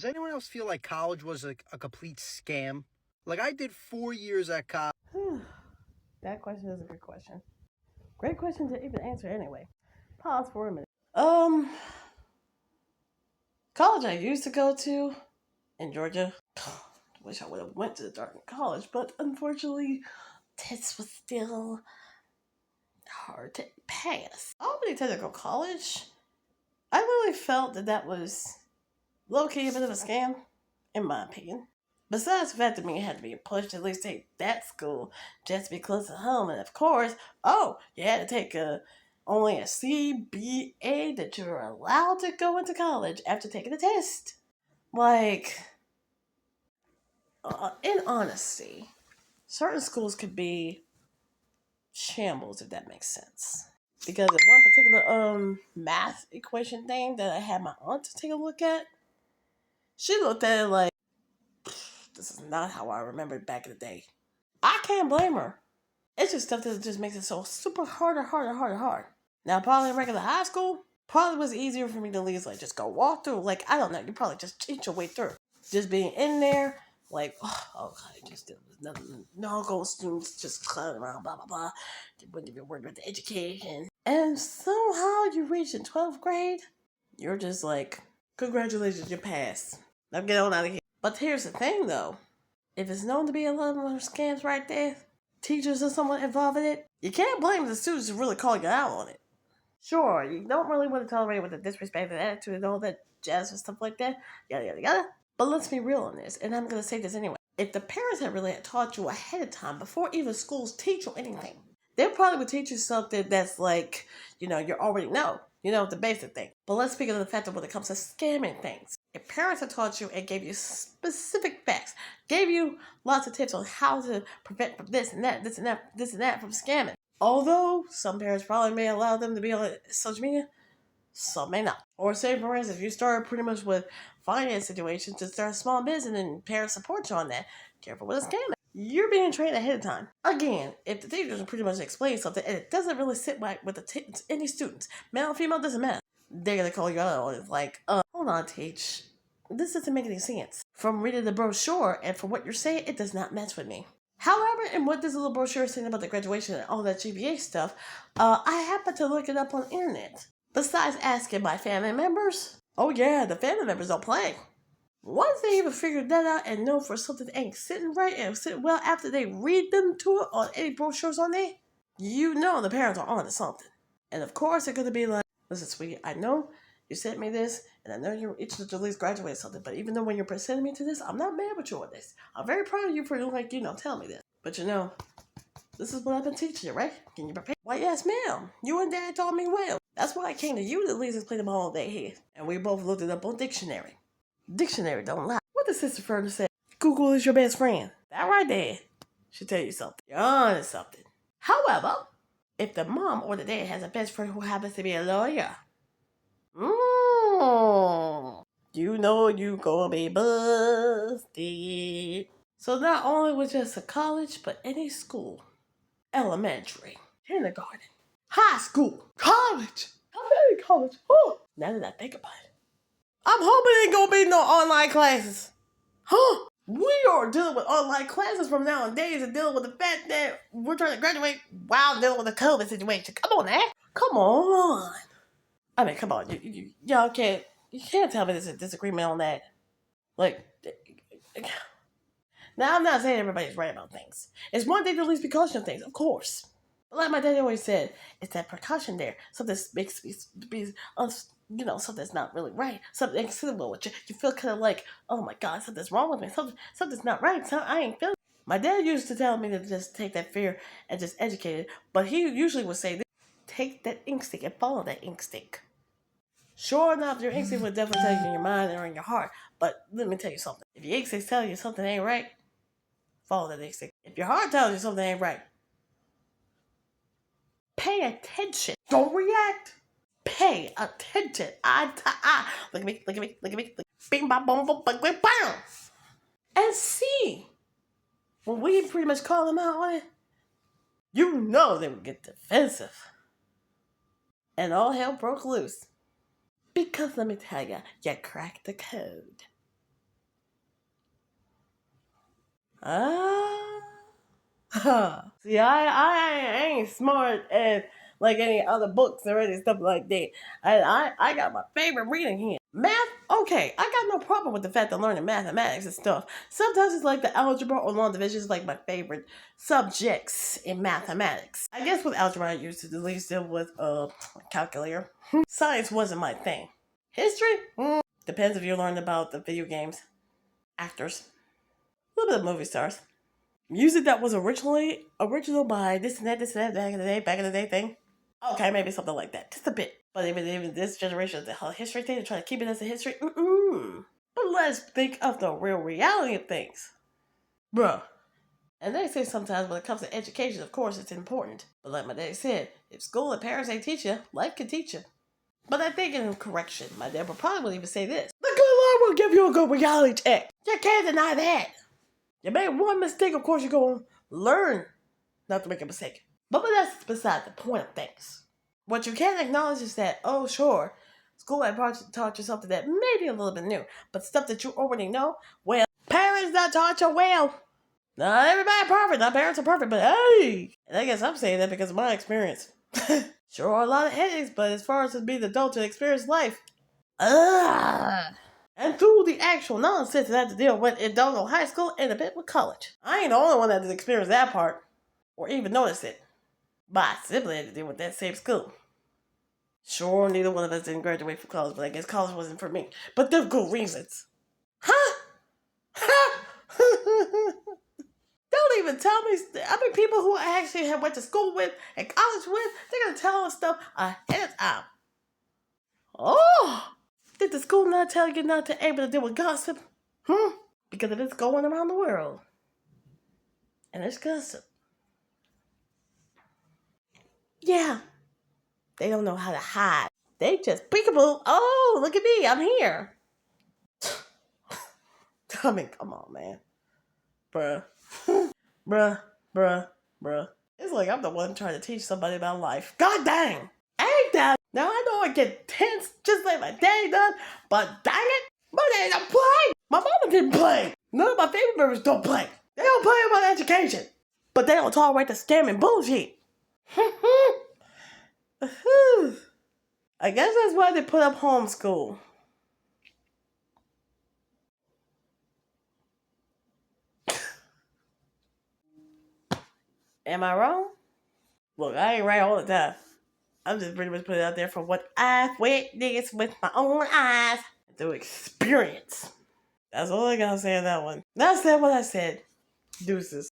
Does anyone else feel like college was a complete scam? Like, I did 4 years at college. That question is a good question. Great question to even answer anyway. Pause for a minute. College I used to go to in Georgia. Wish I would have went to the darn college, but unfortunately, tests was still hard to pass. Albany Technical College, I really felt that was low-key a bit of a scam, in my opinion. Besides the fact that me had to be pushed to at least take that school just to be close to home, and of course, you had to take only a CBA that you were allowed to go into college after taking the test. Like, in honesty, certain schools could be shambles, if that makes sense. Because in one particular math equation thing that I had my aunt to take a look at, she looked at it like, this is not how I remembered back in the day. I can't blame her. It's just stuff that just makes it so super hard. Now, probably in regular high school, probably was easier for me to at least like just go walk through. Like, I don't know, you probably just cheat your way through. Just being in there, like, God, just there was nothing, no go students just clowning around, blah blah blah. They wouldn't even worry about the education. And somehow you reach in 12th grade, you're just like, congratulations, you passed. Now get on out of here. But here's the thing though, if it's known to be a lot of scams right there, teachers or someone involved in it, you can't blame the students for really calling you out on it. Sure, you don't really want to tolerate with the disrespect and attitude and all that jazz and stuff like that, yada yada yada. But let's be real on this, and I'm gonna say this anyway. If the parents had really taught you ahead of time before even schools teach you anything, they probably would teach you something that's like, you already know. The basic thing. But let's speak of the fact that when it comes to scamming things, if parents had taught you and gave you specific facts, gave you lots of tips on how to prevent from this and that from scamming. Although some parents probably may allow them to be on social media, some may not. Or say, for instance, if you start pretty much with finance situations to start a small business and parents support you on that, careful with a scam. You're being trained ahead of time. Again, if the teachers pretty much explain something and it doesn't really sit right with any students, male or female, doesn't matter. They're going to call you out on it like, hold on, teach. This doesn't make any sense. From reading the brochure and from what you're saying, it does not match with me. However, in what this little brochure is saying about the graduation and all that GPA stuff, I happened to look it up on the internet. Besides asking my family members, oh yeah, the family members don't play. Once they even figure that out and know for something ain't sitting right and sitting well after they read them to it on any brochures on there, the parents are on to something. And of course, they're going to be like, listen, sweetie, I know you sent me this, and I know you're itching to at least graduate something, but even though when you're presenting me to this, I'm not mad with you on this. I'm very proud of you for, telling me this. But this is what I've been teaching you, right? Can you prepare? Why, yes, ma'am. You and Dad taught me well. That's why I came to you to at least explain them all day here. And we both looked it up on dictionary. Dictionary don't lie. What does Sister Fernie say? Google is your best friend. That right there should tell you something. You're on to something. However, if the mom or the dad has a best friend who happens to be a lawyer, you know you gonna be busted. So not only with just a college, but any school, elementary, kindergarten, high school, college, community college. Now that I think about it, I'm hoping it ain't gonna be no online classes. We are dealing with online classes from nowadays and dealing with the fact that we're trying to graduate while dealing with the COVID situation. Come on, man. Come on. I mean, come on. Y'all can't tell me there's a disagreement on that. Like, now I'm not saying everybody's right about things. It's one thing to at least be cautious of things, of course. But like my dad always said, it's that precaution there. Something makes me be, something's not really right. Something acceptable with you. You feel kind of like, oh my God, something's wrong with me. Something's not right. I ain't feeling. My dad used to tell me to just take that fear and just educate it. But he usually would say, take that instinct and follow that instinct. Sure enough, your instinct will definitely tell you in your mind or in your heart. But let me tell you something. If your instinct tells you something ain't right, follow that instinct. If your heart tells you something ain't right, pay attention. Don't react. Pay attention. Eye to eye. Look at me. Bing, bang, boom, boom, bang, bang, bam. And see. When we pretty much call them out on it, they would get defensive. And all hell broke loose. Because let me tell you, you cracked the code. See, I ain't smart as like any other books or any stuff like that. I got my favorite reading here. Math, okay, I got no problem with the fact of learning mathematics and stuff. Sometimes it's like the algebra or long division is like my favorite subjects in mathematics. I guess with algebra I used to at least deal with calculator. Science wasn't my thing. History? Depends if you learned about the video games, actors, a little bit of movie stars. Music that was original by this and that, back in the day thing. Okay, maybe something like that. Just a bit. But even this generation, the whole history thing, to try to keep it as a history, But let's think of the real reality of things. Bruh. And they say sometimes when it comes to education, of course, it's important. But like my dad said, if school and parents ain't teach you, life can teach you. But I think in correction, my dad would probably even say this. The good Lord will give you a good reality check. You can't deny that. You made one mistake, of course you're going to learn not to make a mistake. But that's beside the point of things. What you can't acknowledge is that, oh sure, school had taught you something that may be a little bit new, but stuff that you already know, well, parents not taught you well. Not everybody perfect, not parents are perfect, but hey! And I guess I'm saying that because of my experience. Sure are a lot of headaches, but as far as being an adult and experience life, and through the actual nonsense that I had to deal with in Donald High School and a bit with college. I ain't the only one that has experienced that part, or even noticed it. My sibling had to deal with that same school. Sure, neither one of us didn't graduate from college, but I guess college wasn't for me. But they're good reasons. Huh? Don't even tell me. I mean, people who I actually have went to school with and college with, they're going to tell us stuff ahead of time. Oh! Did the school not tell you not to able to deal with gossip? Because it is going around the world. And there's gossip. Yeah. They don't know how to hide. They just peekaboo. Oh, look at me. I'm here. I mean, come on, man. Bruh. Bruh. It's like I'm the one trying to teach somebody about life. God dang. Ain't that? Now I know I get tense just like my daddy does, but dang it, my daddy don't play. My mama didn't play. None of my family members don't play. They don't play about education. But they don't tolerate the scam and bullshit. I guess that's why they put up homeschool. Am I wrong? Look, I ain't right all the time. I'm just pretty much putting it out there from what I've witnessed with my own eyes through experience. That's all I gotta say on that one. That's what I said. Deuces.